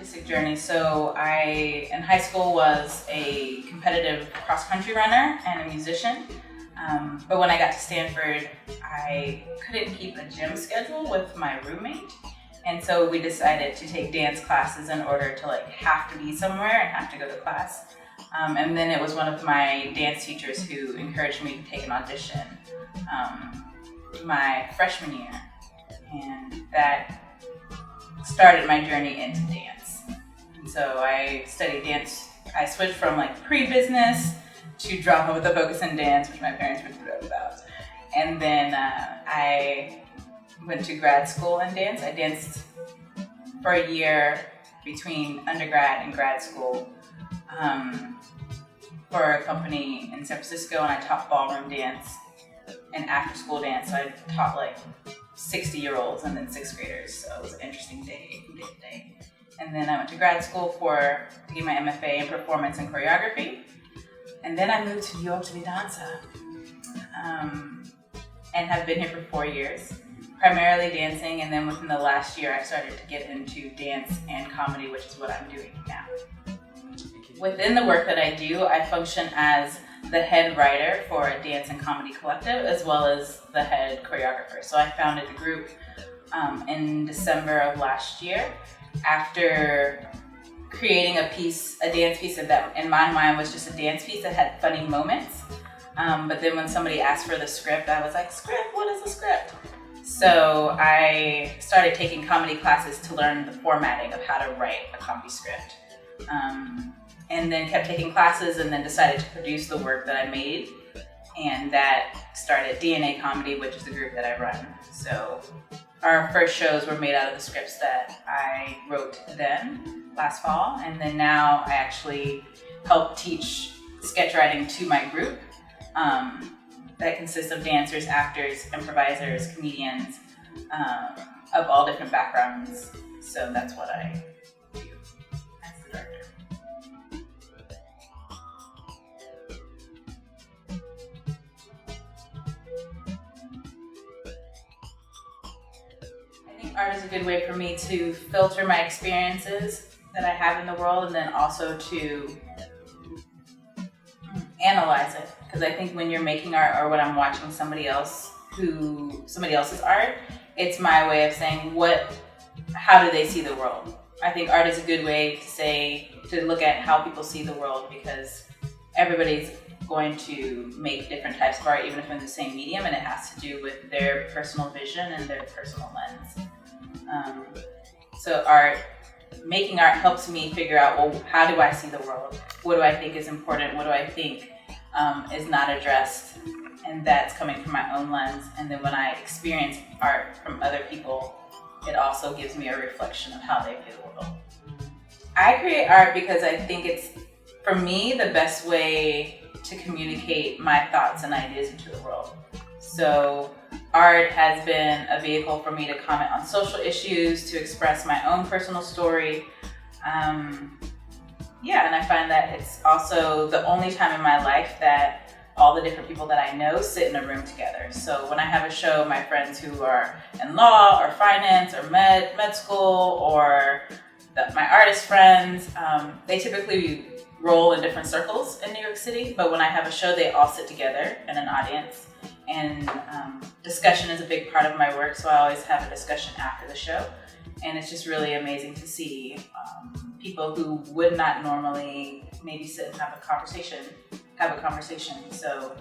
artistic journey. So I, in high school, was a competitive cross-country runner and a musician. But when I got to Stanford, I couldn't keep a gym schedule with my roommate. And so we decided to take dance classes in order to have to be somewhere and have to go to class. And then it was one of my dance teachers who encouraged me to take an audition my freshman year. And that started my journey into dance. And so I studied dance. I switched from pre-business to drama with a focus in dance, which my parents were thrilled about. And then I went to grad school in dance. I danced for a year between undergrad and grad school for a company in San Francisco, and I taught ballroom dance and after-school dance. So I taught 60-year-olds and then 6th graders. So it was an interesting day. And then I went to grad school to get my MFA in performance and choreography. And then I moved to New York to be a dancer, and have been here for 4 years, primarily dancing. And then within the last year, I started to get into dance and comedy, which is what I'm doing now. Within the work that I do, I function as the head writer for a dance and comedy collective, as well as the head choreographer. So I founded the group in December of last year after creating a dance piece that in my mind was just a dance piece that had funny moments. But then when somebody asked for the script, I was like, script? What is a script? So I started taking comedy classes to learn the formatting of how to write a comedy script. And then kept taking classes and then decided to produce the work that I made. And that started Denae Comedy, which is the group that I run. So our first shows were made out of the scripts that I wrote then, last fall. And then now I actually help teach sketch writing to my group that consists of dancers, actors, improvisers, comedians of all different backgrounds. So that's what I do as the director. I think art is a good way for me to filter my experiences that I have in the world, and then also to analyze it. Because I think when you're making art, or when I'm watching somebody else's art, it's my way of saying, how do they see the world? I think art is a good way to look at how people see the world, because everybody's going to make different types of art, even if in the same medium, and it has to do with their personal vision and their personal lens. So making art helps me figure out, how do I see the world? What do I think is important? What do I think is not addressed? And that's coming from my own lens. And then when I experience art from other people, it also gives me a reflection of how they view the world. I create art because I think it's, for me, the best way to communicate my thoughts and ideas into the world. So art has been a vehicle for me to comment on social issues, to express my own personal story. And I find that it's also the only time in my life that all the different people that I know sit in a room together. So when I have a show, my friends who are in law or finance or med school, or my artist friends, they typically roll in different circles in New York City. But when I have a show, they all sit together in an audience. And discussion is a big part of my work, so I always have a discussion after the show. And it's just really amazing to see people who would not normally maybe sit and have a conversation. So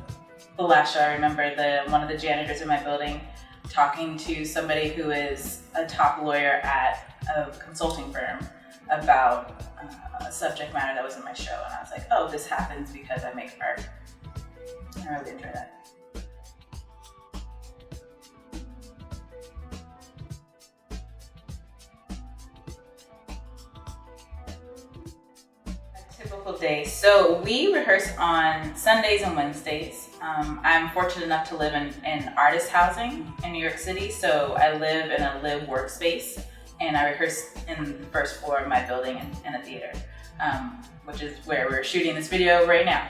the last show, I remember one of the janitors in my building talking to somebody who is a top lawyer at a consulting firm about a subject matter that was in my show. And I was like, oh, this happens because I make art. I really enjoy that. Typical day. So we rehearse on Sundays and Wednesdays. I'm fortunate enough to live in artist housing in New York City. So I live in a live workspace, and I rehearse in the first floor of my building in a theater, which is where we're shooting this video right now.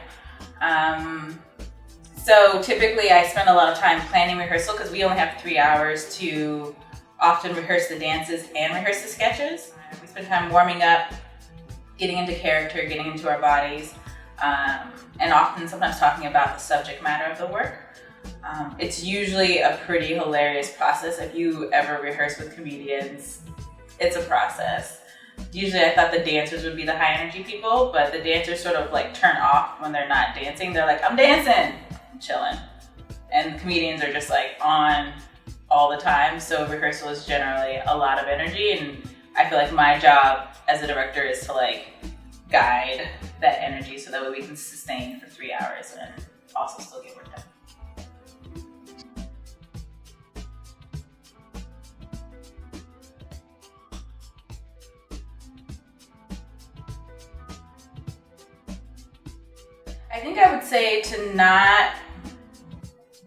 So typically I spend a lot of time planning rehearsal, because we only have 3 hours to often rehearse the dances and rehearse the sketches. We We spend time warming up, getting into character, getting into our bodies, and often sometimes talking about the subject matter of the work. It's usually a pretty hilarious process. If you ever rehearse with comedians, it's a process. Usually I thought the dancers would be the high energy people, but the dancers sort of like turn off when they're not dancing. They're like, I'm dancing, I'm chilling. And the comedians are just like on all the time. So rehearsal is generally a lot of energy, and I feel like my job as a director is to like guide that energy so that way we can sustain for 3 hours and also still get work done. I think I would say to not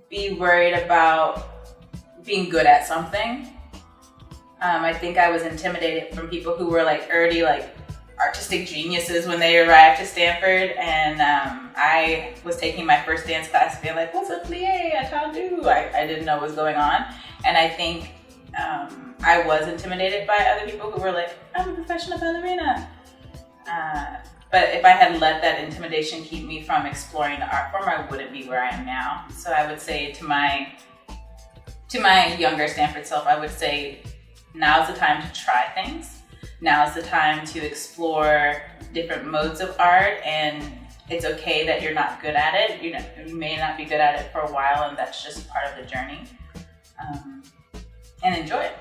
be worried about being good at something. I think I was intimidated from people who were like already like artistic geniuses when they arrived to Stanford, and I was taking my first dance class being like, what's a plie, a tendu? I didn't know what was going on, and I think I was intimidated by other people who were like, I'm a professional ballerina. But if I had let that intimidation keep me from exploring the art form, I wouldn't be where I am now. So I would say to my younger Stanford self, I would say now's the time to try things. Now's the time to explore different modes of art, and it's okay that you're not good at it. You may not be good at it for a while, and that's just part of the journey. And enjoy it.